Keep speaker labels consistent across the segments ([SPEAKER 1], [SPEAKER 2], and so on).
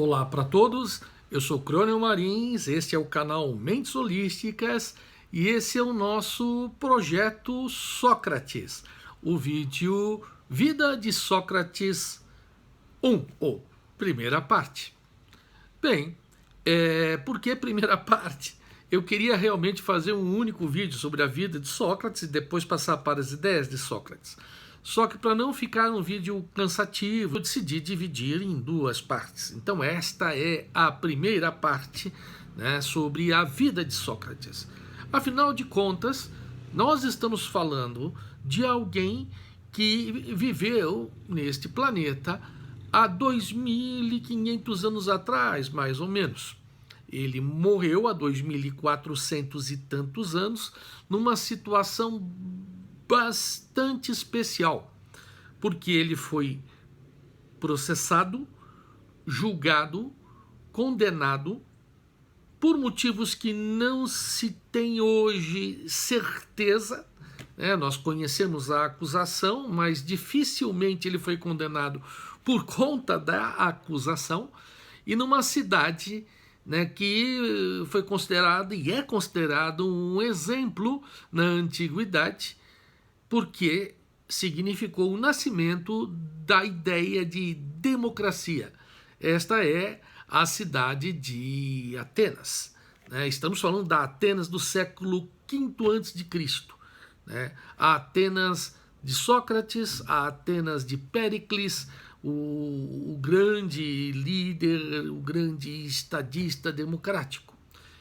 [SPEAKER 1] Olá para todos, eu sou Crônio Marins, este é o canal Mentes Holísticas e esse é o nosso projeto Sócrates, o vídeo Vida de Sócrates 1, ou primeira parte. Bem, por que primeira parte? Eu queria realmente fazer um único vídeo sobre a vida de Sócrates e depois passar para as ideias de Sócrates. Só que para não ficar um vídeo cansativo, eu decidi dividir em duas partes. Então esta é a primeira parte, né, sobre a vida de Sócrates. Afinal de contas, nós estamos falando de alguém que viveu neste planeta há 2.500 anos atrás, mais ou menos. Ele morreu há 2.400 e tantos anos numa situação bastante especial, porque ele foi processado, julgado, condenado por motivos que não se tem hoje certeza. Nós conhecemos a acusação, mas dificilmente ele foi condenado por conta da acusação, e numa cidade, que foi considerada e é considerado um exemplo na antiguidade, porque significou o nascimento da ideia de democracia. Esta é a cidade de Atenas. Estamos falando da Atenas do século V a.C. A Atenas de Sócrates, a Atenas de Péricles, o grande líder, o grande estadista democrático.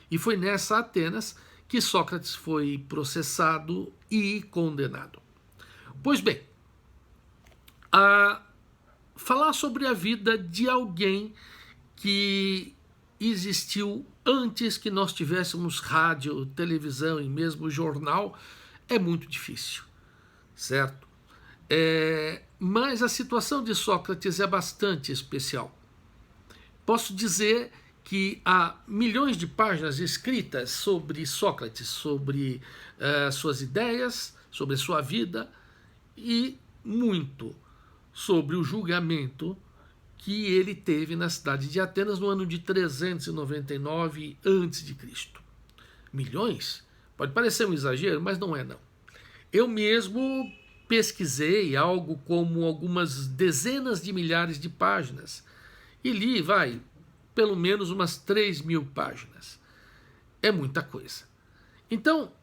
[SPEAKER 1] E foi nessa Atenas que Sócrates foi processado e condenado. Pois bem, falar sobre a vida de alguém que existiu antes que nós tivéssemos rádio, televisão e mesmo jornal é muito difícil, certo? Mas a situação de Sócrates é bastante especial. Posso dizer que há milhões de páginas escritas sobre Sócrates, sobre suas ideias, sobre sua vida e muito sobre o julgamento que ele teve na cidade de Atenas no ano de 399 a.C. Milhões? Pode parecer um exagero, mas não é não. Eu mesmo pesquisei algo como algumas dezenas de milhares de páginas e li, pelo menos umas 3.000 páginas. É muita coisa. Então,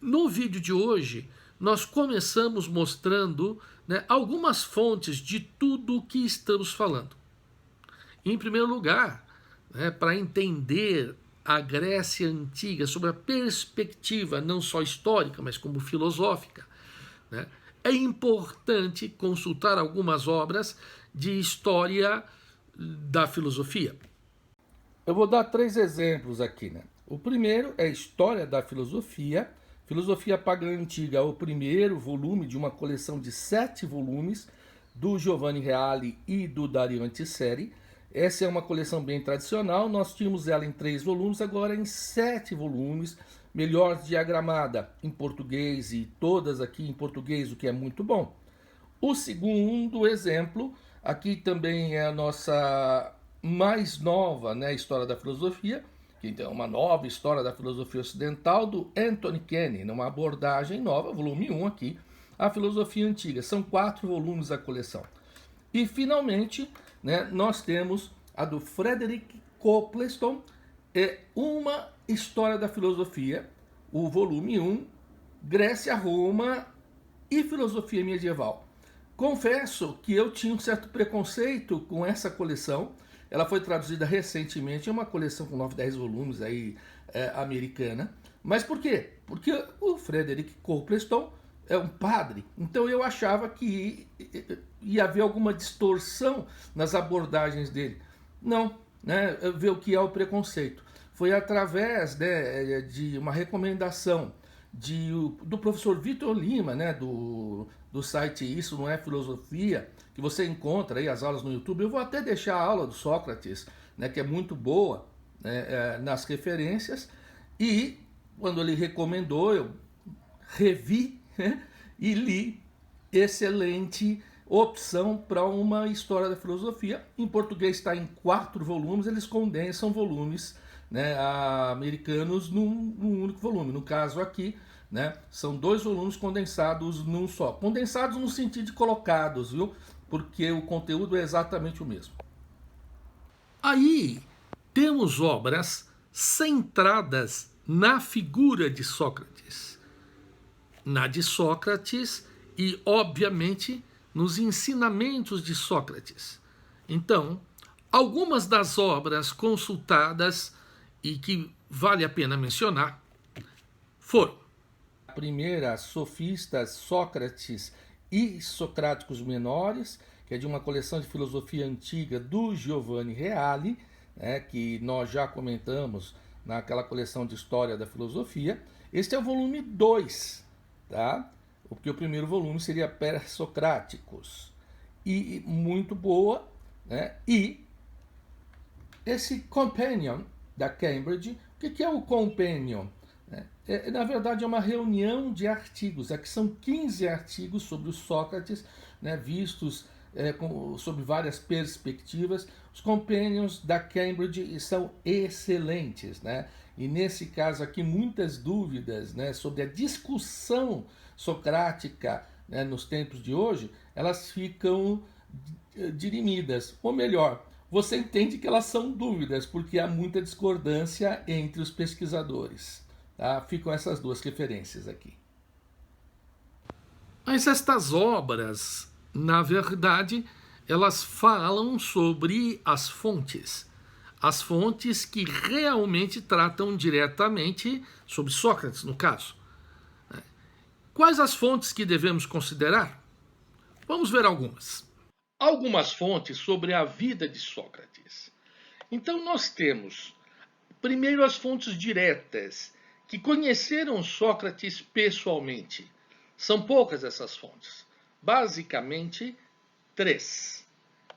[SPEAKER 1] no vídeo de hoje, nós começamos mostrando, algumas fontes de tudo o que estamos falando. Em primeiro lugar, para entender a Grécia Antiga sob a perspectiva não só histórica, mas como filosófica, é importante consultar algumas obras de história da filosofia. Eu vou dar 3 exemplos aqui. O primeiro é História da Filosofia. Filosofia Pagã Antiga é o primeiro volume de uma coleção de 7 volumes do Giovanni Reale e do Dario Antiseri. Essa é uma coleção bem tradicional, nós tínhamos ela em 3 volumes, agora em 7 volumes, melhor diagramada em português e todas aqui em português, o que é muito bom. O segundo exemplo, aqui também é a nossa mais nova, História da Filosofia, que então é uma nova História da Filosofia Ocidental do Anthony Kenny, numa abordagem nova, volume 1 aqui, a Filosofia Antiga. São 4 volumes a coleção. E finalmente, nós temos a do Frederick Copleston, uma História da Filosofia, o volume 1, Grécia, Roma e Filosofia Medieval. Confesso que eu tinha um certo preconceito com essa coleção. Ela foi traduzida recentemente, é uma coleção com 9, 10 volumes aí, americana. Mas por quê? Porque o Frederick Copleston é um padre, então eu achava que ia haver alguma distorção nas abordagens dele. Não, ver o que é o preconceito. Foi através de uma recomendação do professor Vitor Lima, do site Isso Não É Filosofia, que você encontra aí as aulas no YouTube. Eu vou até deixar a aula do Sócrates, que é muito boa, nas referências, e quando ele recomendou, eu revi e li excelente
[SPEAKER 2] opção para uma história da filosofia. Em português está em 4 volumes, eles condensam volumes, né, americanos num único volume. No caso aqui, né, são 2 volumes condensados num só. Condensados no sentido de colocados, viu? Porque o conteúdo é exatamente o mesmo.
[SPEAKER 1] Aí temos obras centradas na figura de Sócrates, na de Sócrates e, obviamente, nos ensinamentos de Sócrates. Então, algumas das obras consultadas e que vale a pena mencionar foram:
[SPEAKER 2] A primeira, Sofistas, Sócrates e Socráticos Menores, que é de uma coleção de filosofia antiga do Giovanni Reale, né, que nós já comentamos naquela coleção de História da Filosofia. Este é o volume 2, tá? Porque o primeiro volume seria Pré-Socráticos. E muito boa, né? E esse Companion da Cambridge, o que é o Companion? Na verdade, é uma reunião de artigos. Aqui são 15 artigos sobre o Sócrates, né, vistos sob várias perspectivas. Os Companions da Cambridge são excelentes, né? E nesse caso aqui, muitas dúvidas, né, sobre a discussão socrática, né, nos tempos de hoje, elas ficam dirimidas. Ou melhor, você entende que elas são dúvidas, porque há muita discordância entre os pesquisadores. Tá? Ficam essas 2 referências aqui.
[SPEAKER 1] Mas estas obras, na verdade, elas falam sobre as fontes que realmente tratam diretamente sobre Sócrates, no caso. Quais as fontes que devemos considerar? Vamos ver algumas. Algumas fontes sobre a vida de Sócrates. Então, nós temos, primeiro, as fontes diretas, que conheceram Sócrates pessoalmente. São poucas essas fontes. Basicamente, 3.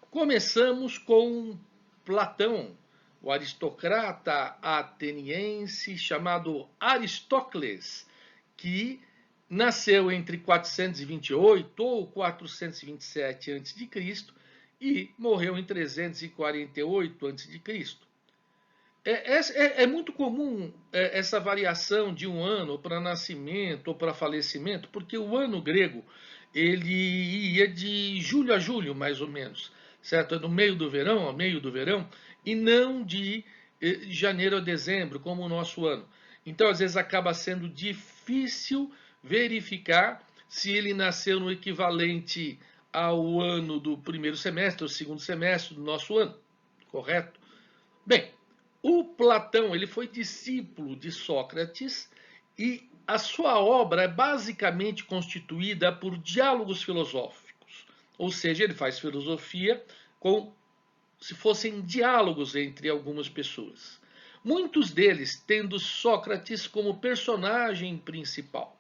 [SPEAKER 1] Começamos com Platão, o aristocrata ateniense chamado Aristócles, que nasceu entre 428 ou 427 a.C. e morreu em 348 a.C. É muito comum essa variação de um ano para nascimento ou para falecimento, porque o ano grego ele ia de julho a julho, mais ou menos, certo? No meio do verão, ao meio do verão, e não de janeiro a dezembro, como o nosso ano. Então, às vezes, acaba sendo difícil verificar se ele nasceu no equivalente ao ano do primeiro semestre ou segundo semestre do nosso ano, correto? Bem, o Platão ele foi discípulo de Sócrates e a sua obra é basicamente constituída por diálogos filosóficos, ou seja, ele faz filosofia como se fossem diálogos entre algumas pessoas. Muitos deles tendo Sócrates como personagem principal.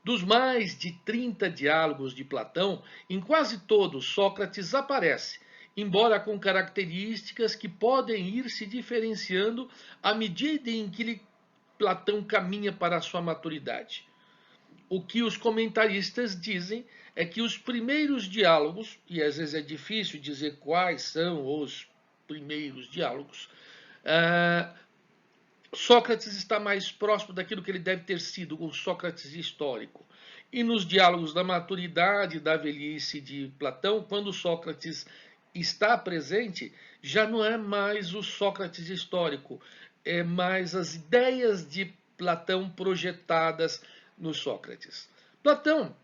[SPEAKER 1] Dos mais de 30 diálogos de Platão, em quase todos Sócrates aparece, embora com características que podem ir se diferenciando à medida em que Platão caminha para a sua maturidade. O que os comentaristas dizem é que os primeiros diálogos, e às vezes é difícil dizer quais são os primeiros diálogos, Sócrates está mais próximo daquilo que ele deve ter sido, o Sócrates histórico. E nos diálogos da maturidade, da velhice de Platão, quando Sócrates está presente, já não é mais o Sócrates histórico, é mais as ideias de Platão projetadas no Sócrates. Platão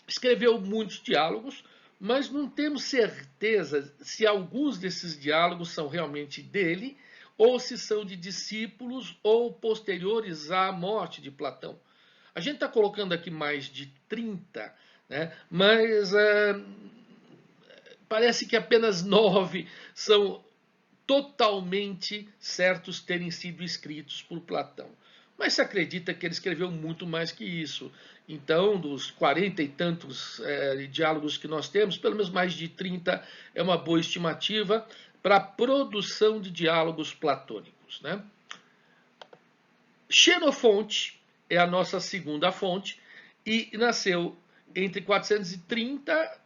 [SPEAKER 1] escreveu muitos diálogos, mas não temos certeza se alguns desses diálogos são realmente dele ou se são de discípulos ou posteriores à morte de Platão. A gente está colocando aqui mais de 30, né? Mas parece que apenas 9 são totalmente certos terem sido escritos por Platão. Mas se acredita que ele escreveu muito mais que isso. Então, dos 40 e tantos diálogos que nós temos, pelo menos mais de 30 é uma boa estimativa para a produção de diálogos platônicos, né? Xenofonte é a nossa segunda fonte e nasceu entre 430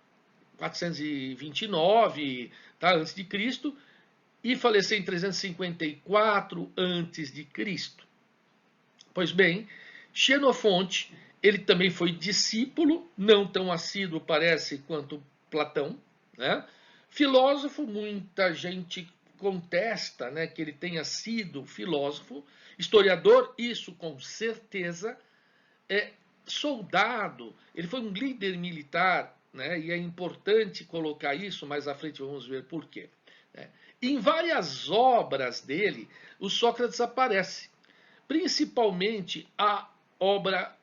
[SPEAKER 1] 429, tá, antes de Cristo, e faleceu em 354 antes de Cristo. Pois bem, Xenofonte, ele também foi discípulo, não tão assíduo parece quanto Platão, né? Filósofo, muita gente contesta, né, que ele tenha sido filósofo, historiador, isso com certeza, soldado, ele foi um líder militar, né, e é importante colocar isso, mais à frente vamos ver por quê. Né? Em várias obras dele, o Sócrates aparece, principalmente a obra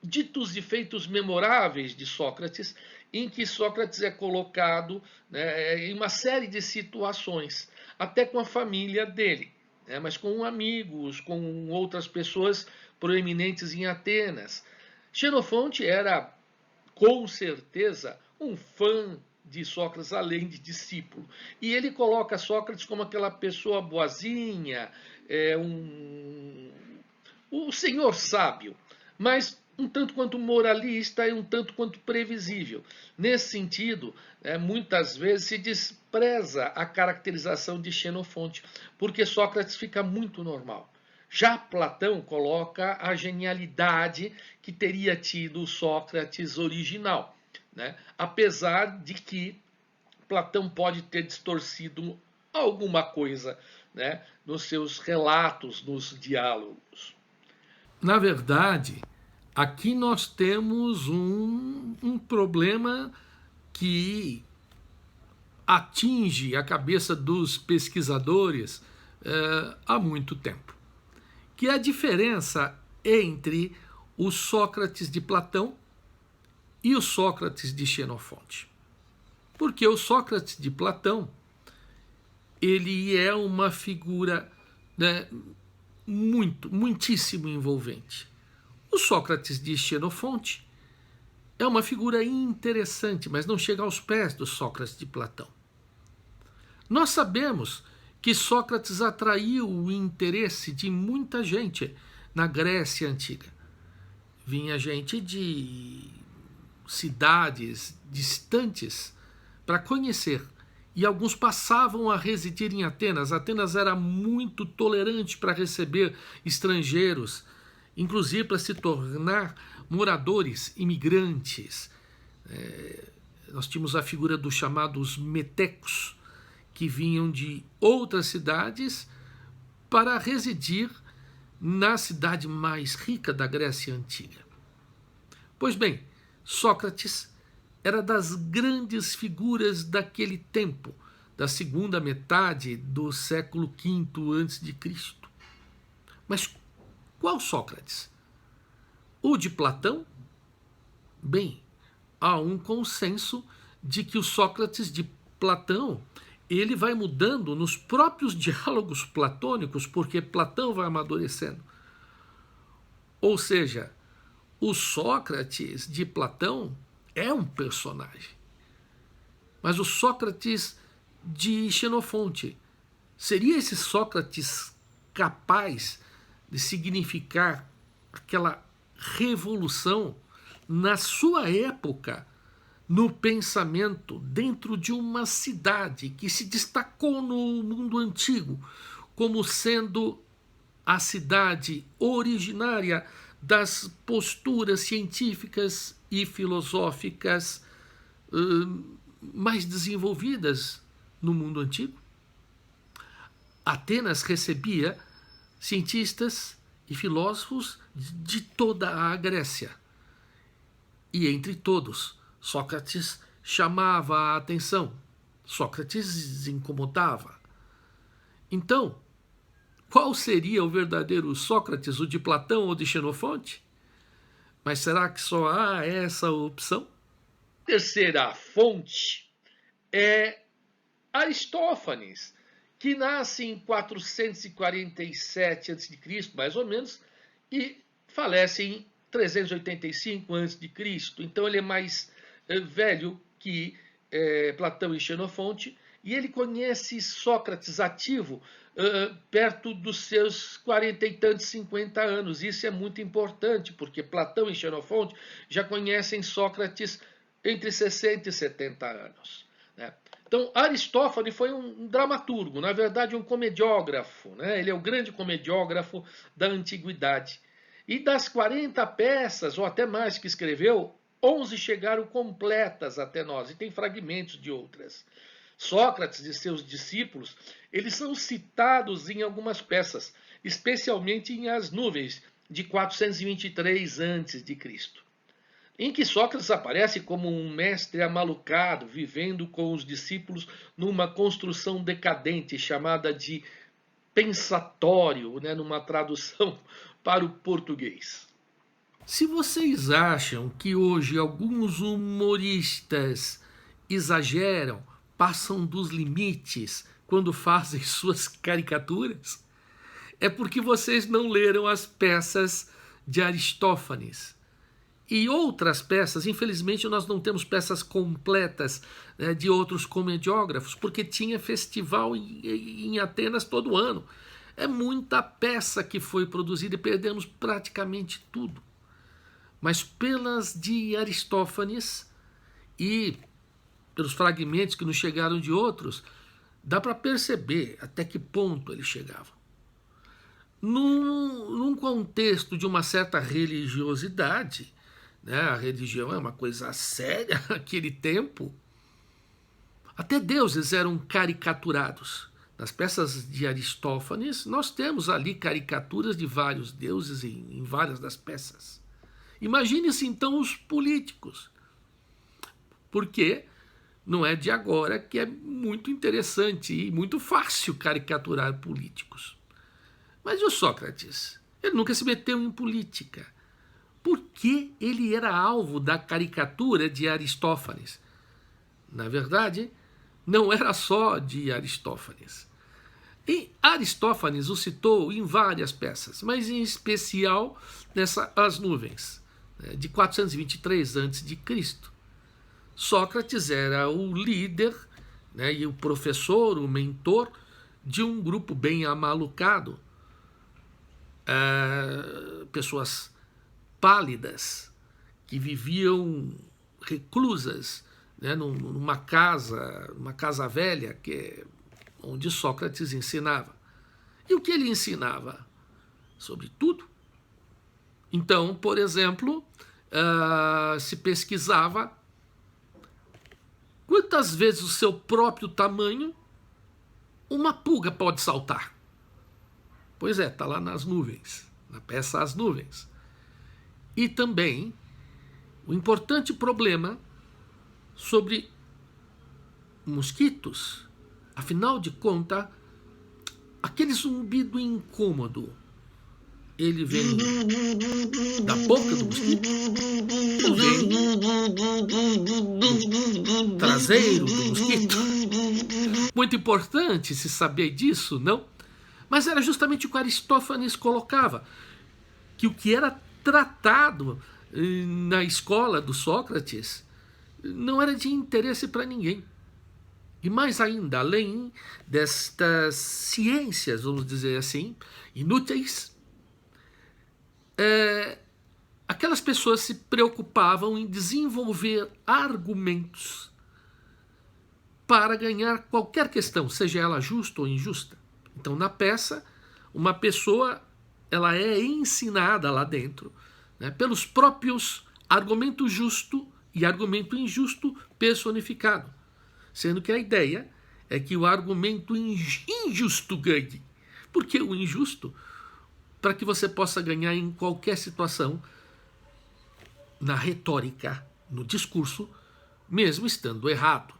[SPEAKER 1] Ditos e Feitos Memoráveis de Sócrates, em que Sócrates é colocado, né, em uma série de situações, até com a família dele, né, mas com amigos, com outras pessoas proeminentes em Atenas. Xenofonte era, com certeza, um fã de Sócrates, além de discípulo. E ele coloca Sócrates como aquela pessoa boazinha, o senhor sábio, mas um tanto quanto moralista e um tanto quanto previsível. Nesse sentido, muitas vezes se despreza a caracterização de Xenofonte, porque Sócrates fica muito normal. Já Platão coloca a genialidade que teria tido o Sócrates original, né? Apesar de que Platão pode ter distorcido alguma coisa, né, nos seus relatos, nos diálogos.
[SPEAKER 2] Na verdade, aqui nós temos um problema que atinge a cabeça dos pesquisadores há muito tempo, que é a diferença entre o Sócrates de Platão e o Sócrates de Xenofonte. Porque o Sócrates de Platão, ele é uma figura, né, muitíssimo envolvente. O Sócrates de Xenofonte é uma figura interessante, mas não chega aos pés do Sócrates de Platão. Nós sabemos que Sócrates atraiu o interesse de muita gente na Grécia Antiga. Vinha gente de cidades distantes para conhecer, e alguns passavam a residir em Atenas. Atenas era muito tolerante para receber estrangeiros, inclusive para se tornar moradores, imigrantes. Nós tínhamos a figura dos chamados metecos, que vinham de outras cidades para residir na cidade mais rica da Grécia Antiga. Pois bem, Sócrates era das grandes figuras daquele tempo, da segunda metade do século V a.C. Mas qual Sócrates? O de Platão? Bem, há um consenso de que o Sócrates de Platão ele vai mudando nos próprios diálogos platônicos, porque Platão vai amadurecendo. Ou seja, o Sócrates de Platão é um personagem. Mas o Sócrates de Xenofonte, seria esse Sócrates capaz de significar aquela revolução na sua época, no pensamento, dentro de uma cidade que se destacou no mundo antigo como sendo a cidade originária das posturas científicas e filosóficas mais desenvolvidas no mundo antigo? Atenas recebia cientistas e filósofos de toda a Grécia. E entre todos, Sócrates chamava a atenção. Sócrates incomodava. Então, qual seria o verdadeiro Sócrates, o de Platão ou de Xenofonte? Mas será que só há essa opção?
[SPEAKER 1] Terceira fonte é Aristófanes, que nasce em 447 a.C., mais ou menos, e falece em 385 a.C. Então ele é mais velho que Platão e Xenofonte, e ele conhece Sócrates ativo perto dos seus 40 e tantos, 50 anos. Isso é muito importante, porque Platão e Xenofonte já conhecem Sócrates entre 60 e 70 anos. Né? Então, Aristófanes foi um dramaturgo, na verdade um comediógrafo. Né? Ele é o grande comediógrafo da antiguidade. E das 40 peças, ou até mais, que escreveu, 11 chegaram completas até nós, e tem fragmentos de outras. Sócrates e seus discípulos, eles são citados em algumas peças, especialmente em As Nuvens, de 423 a.C., em que Sócrates aparece como um mestre amalucado, vivendo com os discípulos numa construção decadente, chamada de pensatório, né, numa tradução para o português. Se vocês acham que hoje alguns humoristas exageram, passam dos limites quando fazem suas caricaturas, é porque vocês não leram as peças de Aristófanes. E outras peças, infelizmente nós não temos peças completas, né, de outros comediógrafos, porque tinha festival em Atenas todo ano. É muita peça que foi produzida e perdemos praticamente tudo. Mas pelas de Aristófanes e pelos fragmentos que nos chegaram de outros, dá para perceber até que ponto ele chegava. Num contexto de uma certa religiosidade, né, a religião é uma coisa séria naquele tempo, até deuses eram caricaturados. Nas peças de Aristófanes, nós temos ali caricaturas de vários deuses em várias das peças. Imagine-se então os políticos, porque não é de agora que é muito interessante e muito fácil caricaturar políticos. Mas e o Sócrates? Ele nunca se meteu em política. Por que ele era alvo da caricatura de Aristófanes? Na verdade, não era só de Aristófanes. E Aristófanes o citou em várias peças, mas em especial nessa As Nuvens, de 423 a.C. Sócrates era o líder, né, e o professor, o mentor de um grupo bem amalucado, pessoas pálidas que viviam reclusas, né, numa casa velha onde Sócrates ensinava. E o que ele ensinava? Sobre tudo. Então, por exemplo, se pesquisava quantas vezes o seu próprio tamanho uma pulga pode saltar. Pois é, está lá nas nuvens, na peça As Nuvens. E também o importante problema sobre mosquitos. Afinal de contas, aquele zumbido incômodo, ele vem da boca do mosquito ou vem do traseiro do mosquito? Muito importante se saber disso, não? Mas era justamente o que Aristófanes colocava, que o que era tratado na escola do Sócrates não era de interesse para ninguém. E mais ainda, além destas ciências, vamos dizer assim, inúteis, aquelas pessoas se preocupavam em desenvolver argumentos para ganhar qualquer questão, seja ela justa ou injusta. Então, na peça, uma pessoa ela é ensinada lá dentro, né, pelos próprios argumento justo e argumento injusto personificado, sendo que a ideia é que o argumento injusto ganhe. Porque o injusto, para que você possa ganhar em qualquer situação, na retórica, no discurso, mesmo estando errado.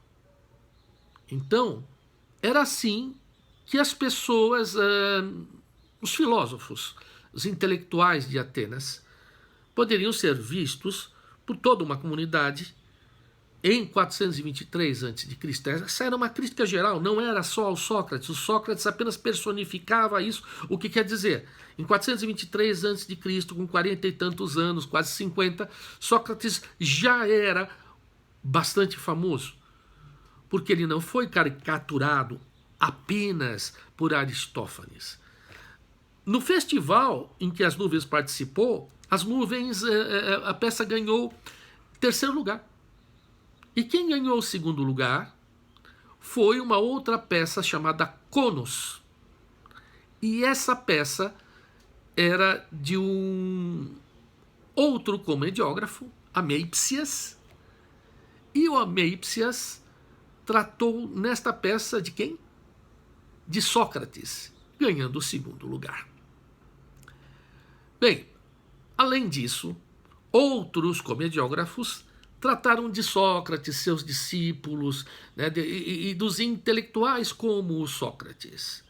[SPEAKER 1] Então, era assim que as pessoas, os filósofos, os intelectuais de Atenas, poderiam ser vistos por toda uma comunidade em 423 a.C. Essa era uma crítica geral, não era só ao Sócrates. O Sócrates apenas personificava isso. O que quer dizer? Em 423 a.C., com 40 e tantos anos, quase 50, Sócrates já era bastante famoso, porque ele não foi caricaturado apenas por Aristófanes. No festival em que As Nuvens participou, As Nuvens, a peça ganhou terceiro lugar. E quem ganhou o segundo lugar foi uma outra peça chamada Conos. E essa peça era de um outro comediógrafo, Ameipsias, e o Ameipsias tratou nesta peça de quem? De Sócrates, ganhando o segundo lugar. Bem, além disso, outros comediógrafos trataram de Sócrates, seus discípulos, né, e dos intelectuais como o Sócrates.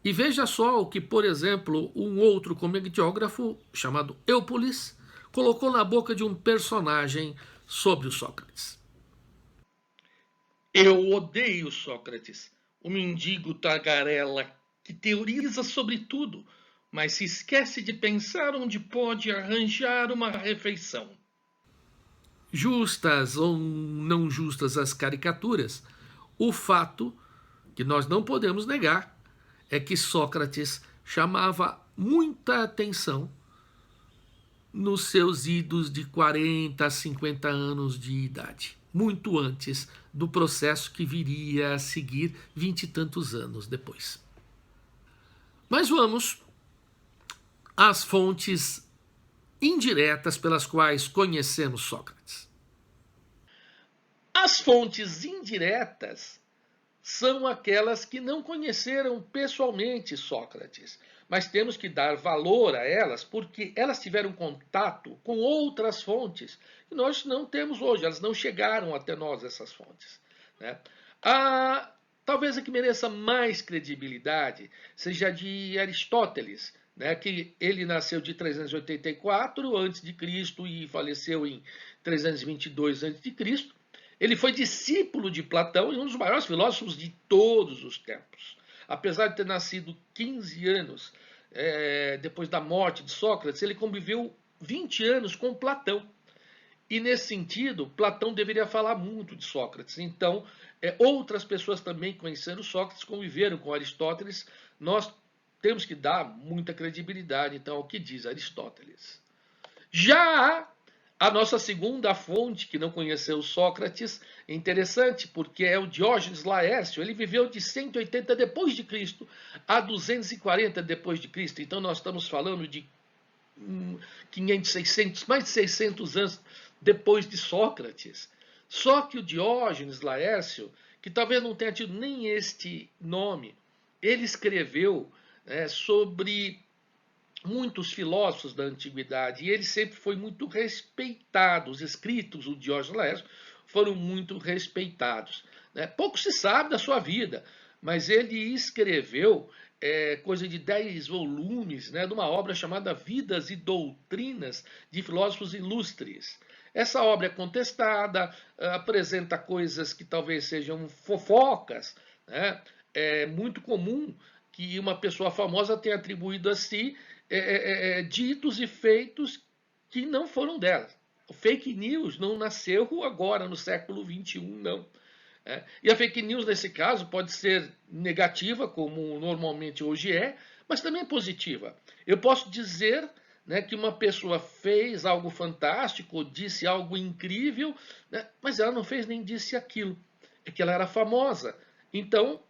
[SPEAKER 1] E veja só o que, por exemplo, um outro comediógrafo chamado Eupolis colocou na boca de um personagem sobre o Sócrates.
[SPEAKER 3] Eu odeio Sócrates, o mendigo tagarela que teoriza sobre tudo, mas se esquece de pensar onde pode arranjar uma refeição.
[SPEAKER 1] Justas ou não justas as caricaturas, o fato que nós não podemos negar é que Sócrates chamava muita atenção nos seus idos de 40 a 50 anos de idade, muito antes do processo que viria a seguir 20 e tantos anos depois. Mas vamos às fontes indiretas pelas quais conhecemos Sócrates.
[SPEAKER 3] As fontes indiretas são aquelas que não conheceram pessoalmente Sócrates, mas temos que dar valor a elas porque elas tiveram contato com outras fontes que nós não temos hoje, elas não chegaram até nós, essas fontes, né? Talvez a que mereça mais credibilidade seja a de Aristóteles, né, que ele nasceu de 384 a.C. e faleceu em 322 a.C. Ele foi discípulo de Platão e um dos maiores filósofos de todos os tempos. Apesar de ter nascido 15 anos depois da morte de Sócrates, ele conviveu 20 anos com Platão. E, nesse sentido, Platão deveria falar muito de Sócrates. Então, outras pessoas também conheceram Sócrates, conviveram com Aristóteles. Nós temos que dar muita credibilidade, então, ao que diz Aristóteles. Já a nossa segunda fonte, que não conheceu Sócrates, é interessante, porque é o Diógenes Laércio. Ele viveu de 180 depois de Cristo a 240 depois de Cristo. Então, nós estamos falando de 500, 600, mais de 600 anos depois de Sócrates. Só que o Diógenes Laércio, que talvez não tenha tido nem este nome, ele escreveu sobre muitos filósofos da antiguidade e ele sempre foi muito respeitado. Os escritos do Diógenes Laércio foram muito respeitados. Pouco se sabe da sua vida, mas ele escreveu coisa de 10 volumes, de uma obra chamada Vidas e Doutrinas de Filósofos Ilustres. Essa obra é contestada, apresenta coisas que talvez sejam fofocas. É muito comum que uma pessoa famosa tenha atribuído a si ditos e feitos que não foram dela. O fake news não nasceu agora, no século XXI, não. E a fake news, nesse caso, pode ser negativa, como normalmente hoje é, mas também positiva. Eu posso dizer que uma pessoa fez algo fantástico, disse algo incrível, mas ela não fez nem disse aquilo. É que ela era famosa. Então,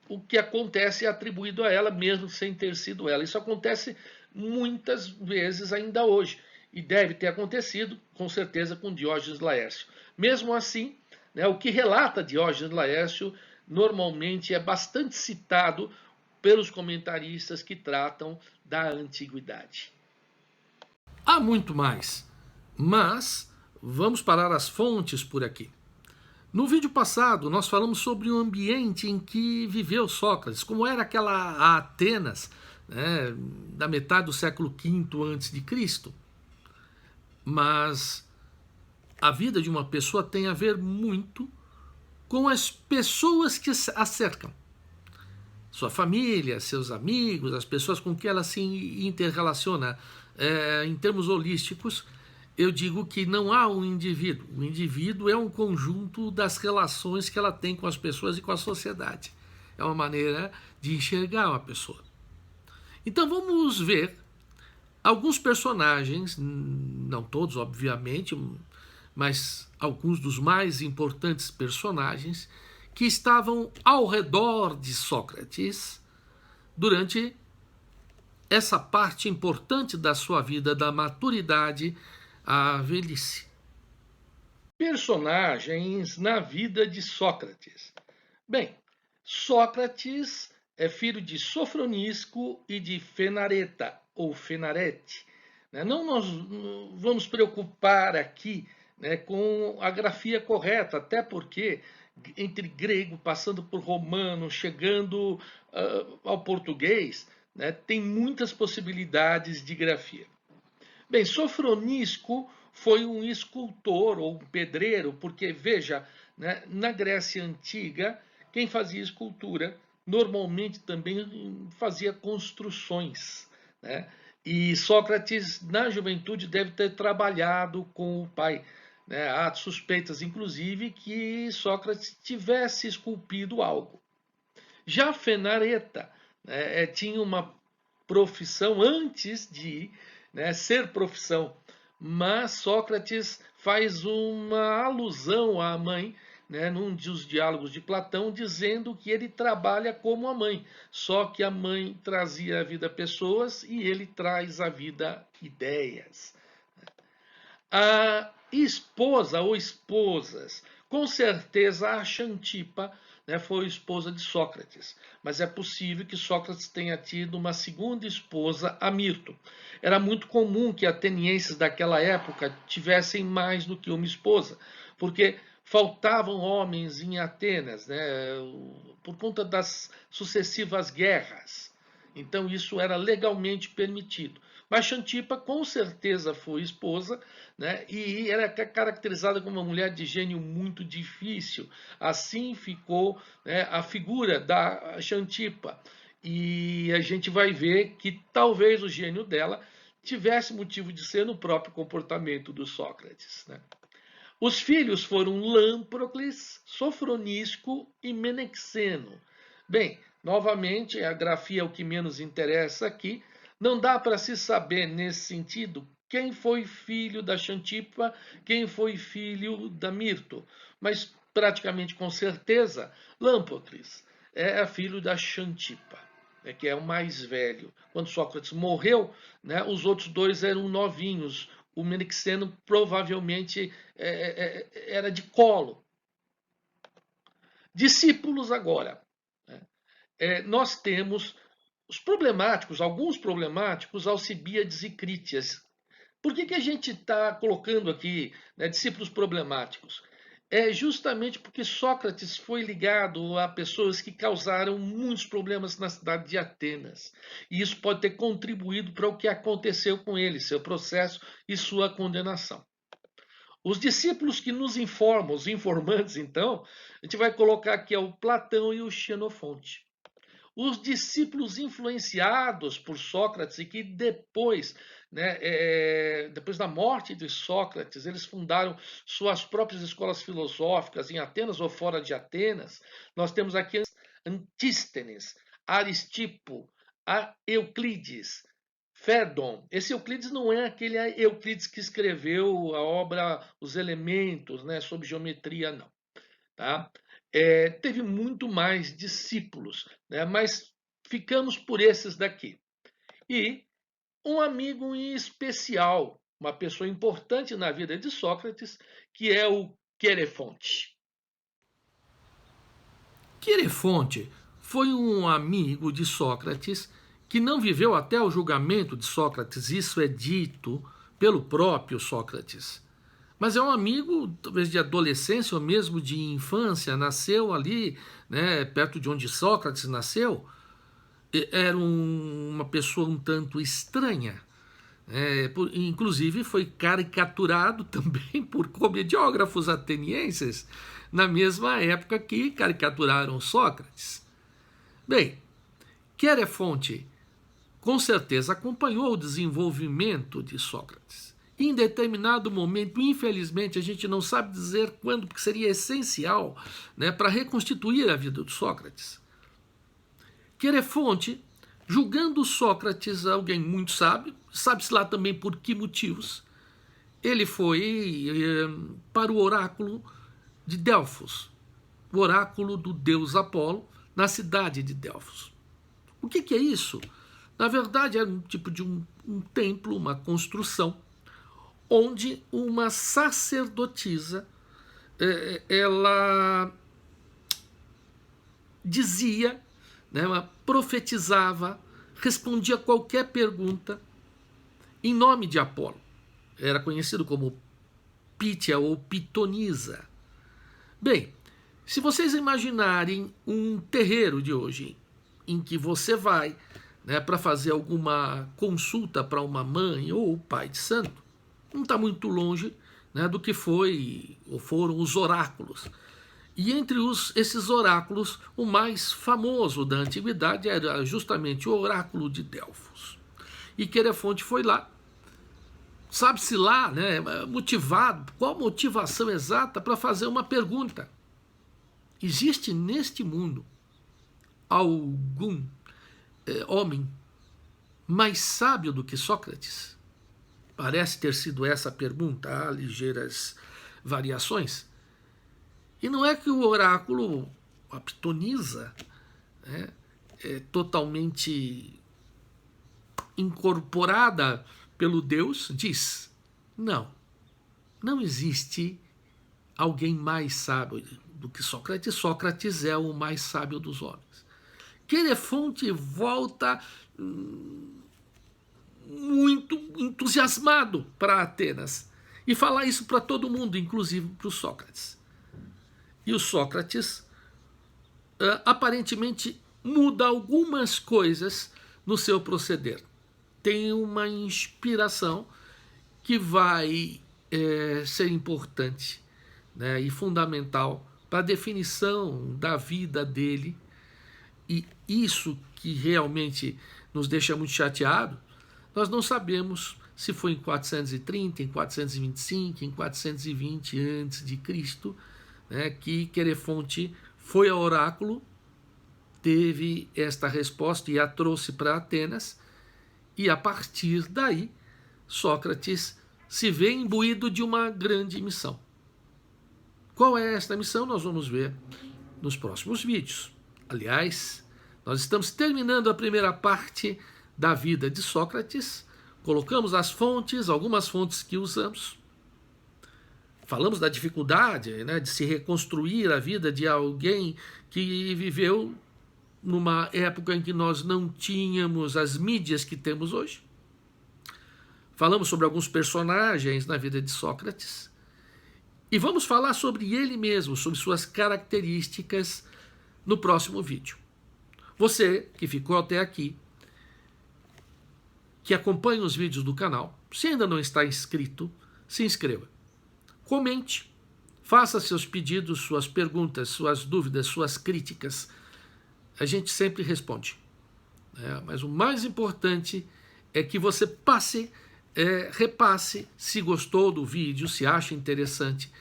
[SPEAKER 3] o que acontece é atribuído a ela, mesmo sem ter sido ela. Isso acontece muitas vezes ainda hoje. E deve ter acontecido, com certeza, com Diógenes Laércio. Mesmo assim, o que relata Diógenes Laércio normalmente é bastante citado pelos comentaristas que tratam da antiguidade.
[SPEAKER 1] Há muito mais, mas vamos parar as fontes por aqui. No vídeo passado, nós falamos sobre o ambiente em que viveu Sócrates, como era aquela Atenas, da metade do século V a.C. Mas a vida de uma pessoa tem a ver muito com as pessoas que a cercam. Sua família, seus amigos, as pessoas com quem ela se interrelaciona. Em termos holísticos, eu digo que não há um indivíduo. O indivíduo é um conjunto das relações que ela tem com as pessoas e com a sociedade. É uma maneira de enxergar uma pessoa. Então vamos ver alguns personagens, não todos, obviamente, mas alguns dos mais importantes personagens que estavam ao redor de Sócrates durante essa parte importante da sua vida, da maturidade à velhice.
[SPEAKER 3] Personagens na vida de Sócrates. Bem, Sócrates é filho de Sofronisco e de Fenareta, ou Fenarete. Não nos vamos preocupar aqui, com a grafia correta, até porque entre grego, passando por romano, chegando ao português, tem muitas possibilidades de grafia. Bem, Sofronisco foi um escultor ou um pedreiro, porque, veja, na Grécia Antiga, quem fazia escultura normalmente também fazia construções. E Sócrates, na juventude, deve ter trabalhado com o pai. Há suspeitas, inclusive, que Sócrates tivesse esculpido algo. Já Fenareta tinha uma profissão antes de ser profissão, mas Sócrates faz uma alusão à mãe, num dos diálogos de Platão, dizendo que ele trabalha como a mãe, só que a mãe trazia à vida pessoas e ele traz à vida ideias. A esposa ou esposas, com certeza a Xantipa foi esposa de Sócrates, mas é possível que Sócrates tenha tido uma segunda esposa, a Mirto. Era muito comum que atenienses daquela época tivessem mais do que uma esposa, porque faltavam homens em Atenas, por conta das sucessivas guerras. Então isso era legalmente permitido. Mas Xantipa com certeza foi esposa, e era caracterizada como uma mulher de gênio muito difícil. Assim ficou a figura da Xantipa. E a gente vai ver que talvez o gênio dela tivesse motivo de ser no próprio comportamento do Sócrates. Os filhos foram Lâmprocles, Sofronisco e Menexeno. Bem, novamente, a grafia é o que menos interessa aqui. Não dá para se saber, nesse sentido, quem foi filho da Xantipa, quem foi filho da Mirto. Mas, praticamente com certeza, Lâmprocles é filho da Xantipa, que é o mais velho. Quando Sócrates morreu, os outros dois eram novinhos. O Menexeno provavelmente era de colo. Discípulos agora. Nós temos os problemáticos, alguns problemáticos, Alcibíades e Crítias. Por que a gente está colocando aqui discípulos problemáticos? É justamente porque Sócrates foi ligado a pessoas que causaram muitos problemas na cidade de Atenas. E isso pode ter contribuído para o que aconteceu com ele, seu processo e sua condenação. Os discípulos que nos informam, os informantes, então, a gente vai colocar aqui o Platão e o Xenofonte. Os discípulos influenciados por Sócrates e que depois, depois da morte de Sócrates, eles fundaram suas próprias escolas filosóficas em Atenas ou fora de Atenas. Nós temos aqui Antístenes, Aristipo, Euclides, Fédon. Esse Euclides não é aquele Euclides que escreveu a obra Os Elementos, sobre geometria, não. Tá? Teve muito mais discípulos, mas ficamos por esses daqui. E um amigo em especial, uma pessoa importante na vida de Sócrates, que é o Querefonte.
[SPEAKER 1] Querefonte foi um amigo de Sócrates que não viveu até o julgamento de Sócrates, isso é dito pelo próprio Sócrates. Mas é um amigo, talvez de adolescência ou mesmo de infância, nasceu ali, perto de onde Sócrates nasceu. Era uma pessoa um tanto estranha. Inclusive foi caricaturado também por comediógrafos atenienses na mesma época que caricaturaram Sócrates. Bem, Querefonte com certeza acompanhou o desenvolvimento de Sócrates. Em determinado momento, infelizmente, a gente não sabe dizer quando, porque seria essencial para reconstituir a vida de Sócrates. Querefonte, julgando Sócrates alguém muito sábio, sabe-se lá também por que motivos, ele foi para o oráculo de Delfos, o oráculo do deus Apolo, na cidade de Delfos. O que é isso? Na verdade, era um tipo de um templo, uma construção, onde uma sacerdotisa, ela dizia, né, ela profetizava, respondia a qualquer pergunta em nome de Apolo. Era conhecido como Pítia ou Pitonisa. Bem, se vocês imaginarem um terreiro de hoje, em que você vai, né, para fazer alguma consulta para uma mãe ou o pai de santo, não está muito longe, né, do que foi ou foram os oráculos. E entre esses oráculos, o mais famoso da antiguidade era justamente o oráculo de Delfos. E Querefonte foi lá, sabe-se lá, né, motivado, qual a motivação exata para fazer uma pergunta. Existe neste mundo algum homem mais sábio do que Sócrates? Parece ter sido essa a pergunta, há ligeiras variações. E não é que o oráculo, a Pitonisa, né, é totalmente incorporada pelo Deus, diz: não, não existe alguém mais sábio do que Sócrates. Sócrates é o mais sábio dos homens. Querefonte volta muito entusiasmado para Atenas e fala isso para todo mundo, inclusive para o Sócrates. E o Sócrates aparentemente muda algumas coisas no seu proceder. Tem uma inspiração que vai ser importante, né, e fundamental para a definição da vida dele. E isso que realmente nos deixa muito chateado, nós não sabemos se foi em 430, em 425, em 420 a.C., né, que Querefonte foi ao oráculo, teve esta resposta e a trouxe para Atenas, e a partir daí Sócrates se vê imbuído de uma grande missão. Qual é esta missão? Nós vamos ver nos próximos vídeos. Aliás, nós estamos terminando a primeira parte da vida de Sócrates, colocamos as fontes, algumas fontes que usamos, falamos da dificuldade, né, de se reconstruir a vida de alguém que viveu numa época em que nós não tínhamos as mídias que temos hoje. Falamos sobre alguns personagens na vida de Sócrates e vamos falar sobre ele mesmo, sobre suas características no próximo vídeo. Você que ficou até aqui, que acompanha os vídeos do canal, se ainda não está inscrito, se inscreva. Comente, faça seus pedidos, suas perguntas, suas dúvidas, suas críticas. A gente sempre responde. Mas o mais importante é que você repasse se gostou do vídeo, se acha interessante,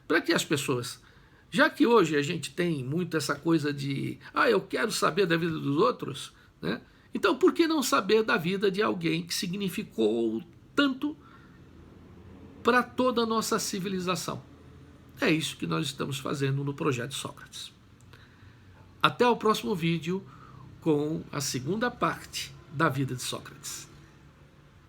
[SPEAKER 1] para que as pessoas, já que hoje a gente tem muito essa coisa de eu quero saber da vida dos outros, né? Então por que não saber da vida de alguém que significou tanto para toda a nossa civilização? É isso que nós estamos fazendo no Projeto Sócrates. Até o próximo vídeo com a segunda parte da vida de Sócrates.